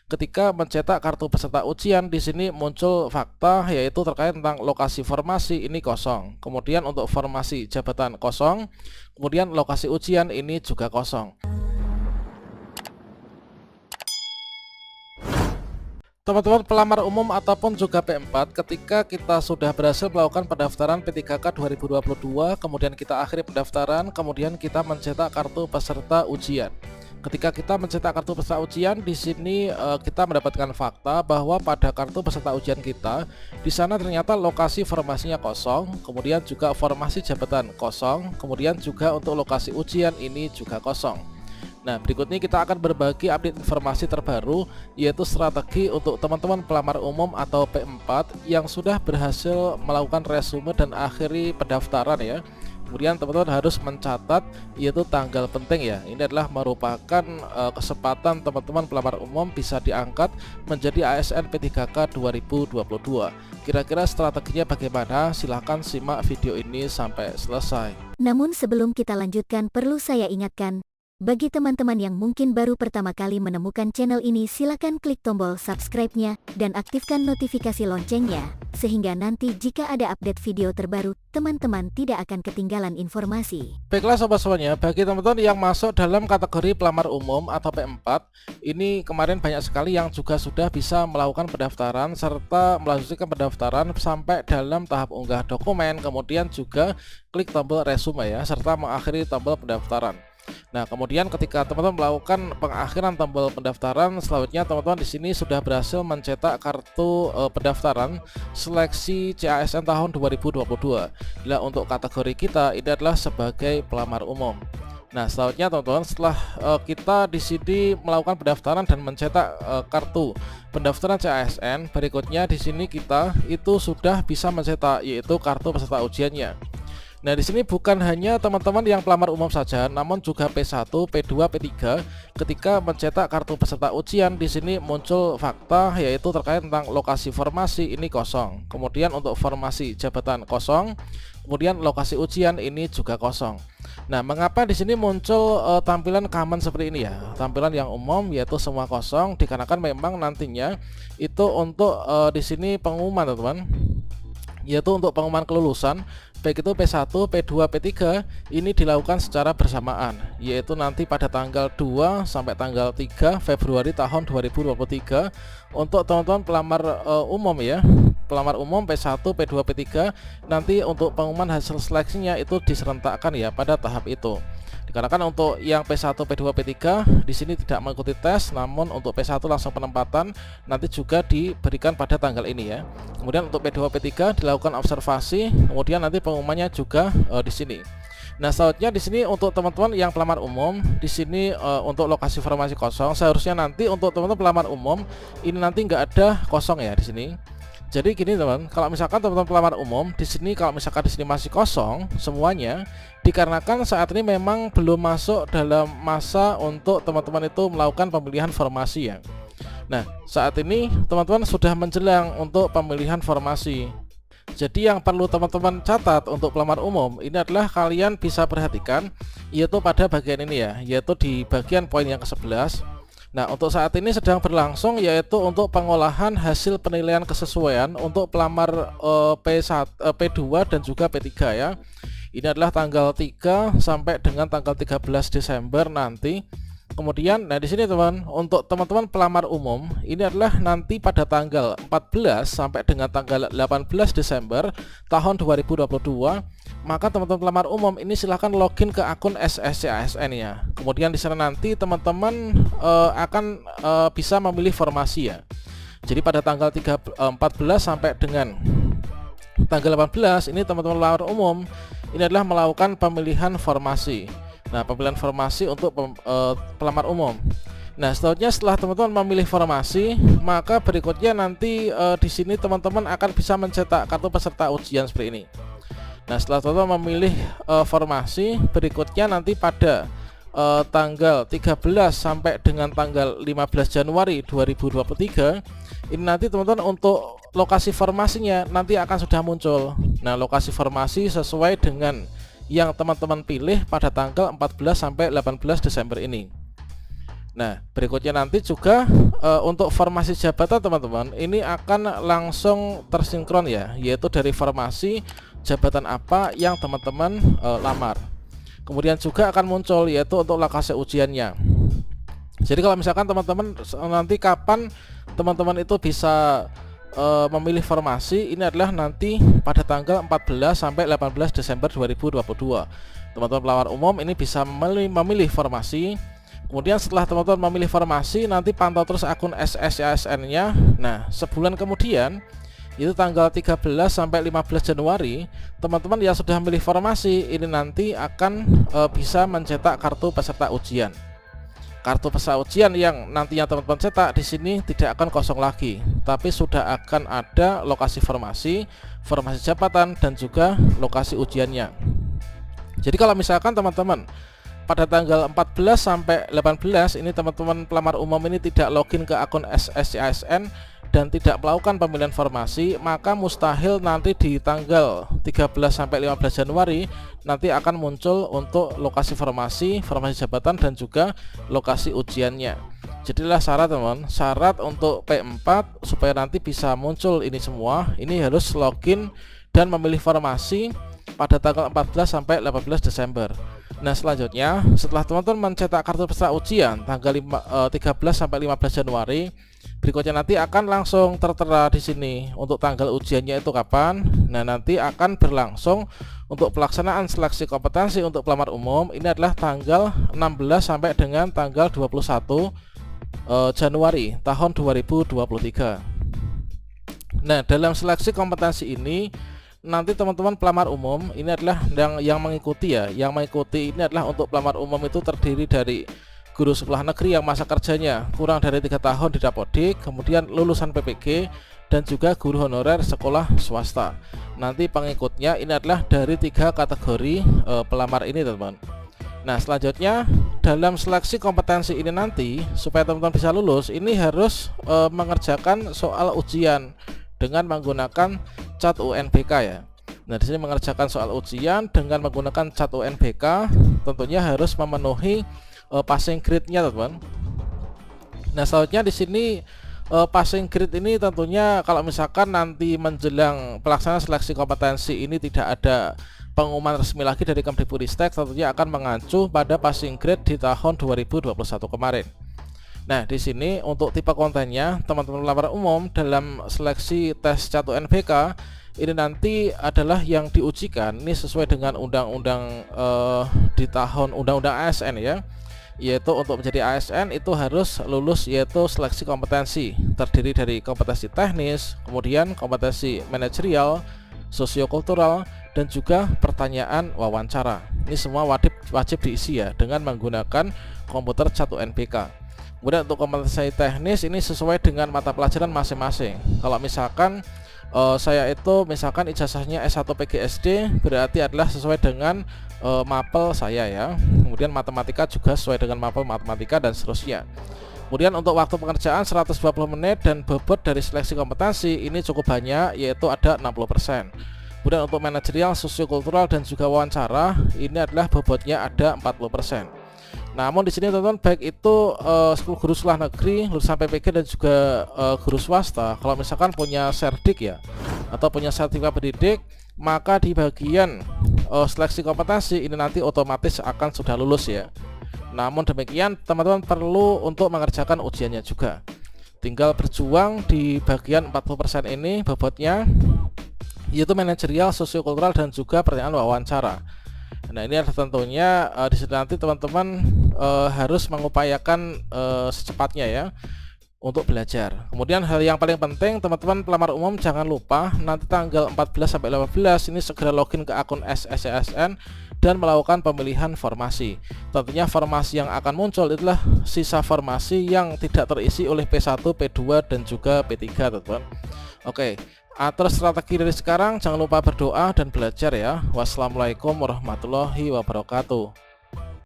ketika mencetak kartu peserta ujian di sini muncul fakta yaitu terkait tentang lokasi formasi ini kosong. Kemudian untuk formasi jabatan kosong, kemudian lokasi ujian ini juga kosong. Teman-teman pelamar umum ataupun juga P4, ketika kita sudah berhasil melakukan pendaftaran P3K 2022, kemudian kita akhiri pendaftaran, kemudian kita mencetak kartu peserta ujian. Ketika kita mencetak kartu peserta ujian, di sini kita mendapatkan fakta bahwa pada kartu peserta ujian kita, di sana ternyata lokasi formasinya kosong, kemudian juga formasi jabatan kosong, kemudian juga untuk lokasi ujian ini juga kosong. Nah, berikutnya kita akan berbagi update informasi terbaru, yaitu strategi untuk teman-teman pelamar umum atau P4 yang sudah berhasil melakukan resume dan akhiri pendaftaran ya. Kemudian teman-teman harus mencatat yaitu tanggal penting ya. Ini adalah merupakan kesempatan teman-teman pelamar umum bisa diangkat menjadi ASN P3K 2022. Kira-kira strateginya bagaimana? Silahkan simak video ini sampai selesai. Namun sebelum kita lanjutkan, perlu saya ingatkan, bagi teman-teman yang mungkin baru pertama kali menemukan channel ini, silakan klik tombol subscribe-nya dan aktifkan notifikasi loncengnya, sehingga nanti jika ada update video terbaru, teman-teman tidak akan ketinggalan informasi. Baiklah sobat semuanya, bagi teman-teman yang masuk dalam kategori pelamar umum atau P4, ini kemarin banyak sekali yang juga sudah bisa melakukan pendaftaran serta melanjutkan pendaftaran sampai dalam tahap unggah dokumen, kemudian juga klik tombol resume ya, serta mengakhiri tombol pendaftaran. Nah, kemudian ketika teman-teman melakukan pengakhiran tombol pendaftaran, selanjutnya teman-teman di sini sudah berhasil mencetak kartu pendaftaran seleksi CASN tahun 2022. Nah, untuk kategori kita ini adalah sebagai pelamar umum. Nah, selanjutnya teman-teman, setelah kita di sini melakukan pendaftaran dan mencetak kartu pendaftaran CASN, berikutnya di sini kita itu sudah bisa mencetak yaitu kartu peserta ujiannya. Nah, di sini bukan hanya teman-teman yang pelamar umum saja, namun juga P1, P2, P3 ketika mencetak kartu peserta ujian di sini muncul fakta yaitu terkait tentang lokasi formasi ini kosong. Kemudian untuk formasi jabatan kosong, kemudian lokasi ujian ini juga kosong. Nah, mengapa di sini muncul tampilan common seperti ini ya? Tampilan yang umum yaitu semua kosong dikarenakan memang nantinya itu untuk di sini pengumuman teman-teman, yaitu untuk pengumuman kelulusan baik itu P1, P2, P3 ini dilakukan secara bersamaan, yaitu nanti pada tanggal 2 sampai tanggal 3 Februari tahun 2023 untuk teman-teman pelamar umum ya. Pelamar umum P1, P2, P3 nanti untuk pengumuman hasil seleksinya itu diserentakkan ya pada tahap itu. Dikarenakan untuk yang P1, P2, P3 di sini tidak mengikuti tes, namun untuk P1 langsung penempatan nanti juga diberikan pada tanggal ini ya. Kemudian untuk P2, P3 dilakukan observasi, kemudian nanti pengumumannya juga di sini. Nah, selanjutnya di sini untuk teman-teman yang pelamar umum di sini untuk lokasi formasi kosong, seharusnya nanti untuk teman-teman pelamar umum ini nanti nggak ada kosong ya di sini. Jadi gini teman, kalau misalkan teman-teman pelamar umum di sini, kalau misalkan di sini masih kosong semuanya, dikarenakan saat ini memang belum masuk dalam masa untuk teman-teman itu melakukan pemilihan formasi ya. Nah, saat ini teman-teman sudah menjelang untuk pemilihan formasi. Jadi yang perlu teman-teman catat untuk pelamar umum ini adalah kalian bisa perhatikan yaitu pada bagian ini ya, yaitu di bagian poin yang ke-11. Nah, untuk saat ini sedang berlangsung yaitu untuk pengolahan hasil penilaian kesesuaian untuk pelamar P1, P2 dan juga P3 ya. Ini adalah tanggal 3 sampai dengan tanggal 13 Desember nanti. Kemudian, nah di sini teman, untuk teman-teman pelamar umum ini adalah nanti pada tanggal 14 sampai dengan tanggal 18 Desember tahun 2022. Maka teman-teman pelamar umum ini silahkan login ke akun SSCASN ya. Kemudian di sana nanti teman-teman akan bisa memilih formasi ya. Jadi pada tanggal 14 sampai dengan tanggal 18 ini teman-teman pelamar umum ini adalah melakukan pemilihan formasi. Nah, pemilihan formasi untuk pelamar umum. Nah, selanjutnya setelah teman-teman memilih formasi, maka berikutnya nanti di sini teman-teman akan bisa mencetak kartu peserta ujian seperti ini. Nah, setelah teman-teman memilih formasi, berikutnya nanti pada tanggal 13 sampai dengan tanggal 15 Januari 2023 ini nanti teman-teman untuk lokasi formasinya nanti akan sudah muncul. Nah, lokasi formasi sesuai dengan yang teman-teman pilih pada tanggal 14 sampai 18 Desember ini. Nah, berikutnya nanti juga untuk formasi jabatan teman-teman, ini akan langsung tersinkron ya, yaitu dari formasi jabatan apa yang teman-teman lamar. Kemudian juga akan muncul yaitu untuk lokasi ujiannya. Jadi kalau misalkan teman-teman nanti kapan teman-teman itu bisa memilih formasi, ini adalah nanti pada tanggal 14 sampai 18 Desember 2022. Teman-teman pelamar umum ini bisa memilih formasi. Kemudian setelah teman-teman memilih formasi, nanti pantau terus akun SSCASN-nya. Nah, sebulan kemudian, itu tanggal 13 sampai 15 Januari, teman-teman yang sudah memilih formasi ini nanti akan bisa mencetak kartu peserta ujian. Kartu peserta ujian yang nantinya teman-teman cetak di sini tidak akan kosong lagi, tapi sudah akan ada lokasi formasi, formasi jabatan, dan juga lokasi ujiannya. Jadi kalau misalkan teman-teman pada tanggal 14 sampai 18 ini teman-teman pelamar umum ini tidak login ke akun SSCASN dan tidak melakukan pemilihan formasi, maka mustahil nanti di tanggal 13 sampai 15 Januari nanti akan muncul untuk lokasi formasi, formasi jabatan, dan juga lokasi ujiannya. Jadilah syarat teman, syarat untuk P4 supaya nanti bisa muncul ini semua, ini harus login dan memilih formasi pada tanggal 14 sampai 18 Desember. Nah, selanjutnya setelah teman-teman mencetak kartu peserta ujian tanggal 13 sampai 15 Januari, berikutnya nanti akan langsung tertera di sini untuk tanggal ujiannya itu kapan. Nah, nanti akan berlangsung untuk pelaksanaan seleksi kompetensi untuk pelamar umum ini adalah tanggal 16 sampai dengan tanggal 21 Januari tahun 2023. Nah, dalam seleksi kompetensi ini nanti teman-teman pelamar umum ini adalah yang mengikuti ya, yang mengikuti ini adalah untuk pelamar umum itu terdiri dari guru sekolah negeri yang masa kerjanya kurang dari 3 tahun di Dapodik, kemudian lulusan PPG, dan juga guru honorer sekolah swasta. Nanti pengikutnya ini adalah dari 3 kategori pelamar ini teman-teman. Nah, selanjutnya dalam seleksi kompetensi ini nanti supaya teman-teman bisa lulus ini harus mengerjakan soal ujian dengan menggunakan cat UNBK ya. Nah, di sini mengerjakan soal ujian dengan menggunakan cat UNBK tentunya harus memenuhi passing grade-nya, teman-teman. Nah, selanjutnya di sini passing grade ini tentunya kalau misalkan nanti menjelang pelaksanaan seleksi kompetensi ini tidak ada pengumuman resmi lagi dari Kemdikbudristek, tentunya akan mengacu pada passing grade di tahun 2021 kemarin. Nah, di sini untuk tipe kontennya teman-teman pelamar umum dalam seleksi tes cat UNBK ini nanti adalah yang diujikan ini sesuai dengan undang-undang di tahun undang-undang ASN ya, yaitu untuk menjadi ASN itu harus lulus yaitu seleksi kompetensi terdiri dari kompetensi teknis, kemudian kompetensi manajerial, sosiokultural, dan juga pertanyaan wawancara. Ini semua wajib diisi ya dengan menggunakan komputer cat UNBK. Kemudian untuk kompetensi teknis ini sesuai dengan mata pelajaran masing-masing. Kalau misalkan saya itu misalkan ijazahnya S1 PGSD berarti adalah sesuai dengan mapel saya ya. Kemudian matematika juga sesuai dengan mapel matematika dan seterusnya. Kemudian untuk waktu pengerjaan 120 menit dan bobot dari seleksi kompetensi ini cukup banyak yaitu ada 60%. Kemudian untuk manajerial, sosiokultural, dan juga wawancara ini adalah bobotnya ada 40%. Namun di sini teman-teman baik itu guru sekolah negeri, lulusan PPG, dan juga guru swasta, kalau misalkan punya serdik ya atau punya sertifikat pendidik, maka di bagian seleksi kompetensi ini nanti otomatis akan sudah lulus ya. Namun demikian teman-teman perlu untuk mengerjakan ujiannya juga. Tinggal berjuang di bagian 40% ini bobotnya, yaitu manajerial, sosiokultural, dan juga pertanyaan wawancara. Nah, ini adalah tentunya di sini nanti teman-teman harus mengupayakan secepatnya ya untuk belajar. Kemudian hal yang paling penting teman-teman pelamar umum jangan lupa nanti tanggal 14 sampai 15 ini segera login ke akun SSCASN dan melakukan pemilihan formasi. Tentunya formasi yang akan muncul itulah sisa formasi yang tidak terisi oleh P1, P2, dan juga P3 teman-teman. Oke, atur strategi dari sekarang, jangan lupa berdoa dan belajar ya. Wassalamualaikum warahmatullahi wabarakatuh.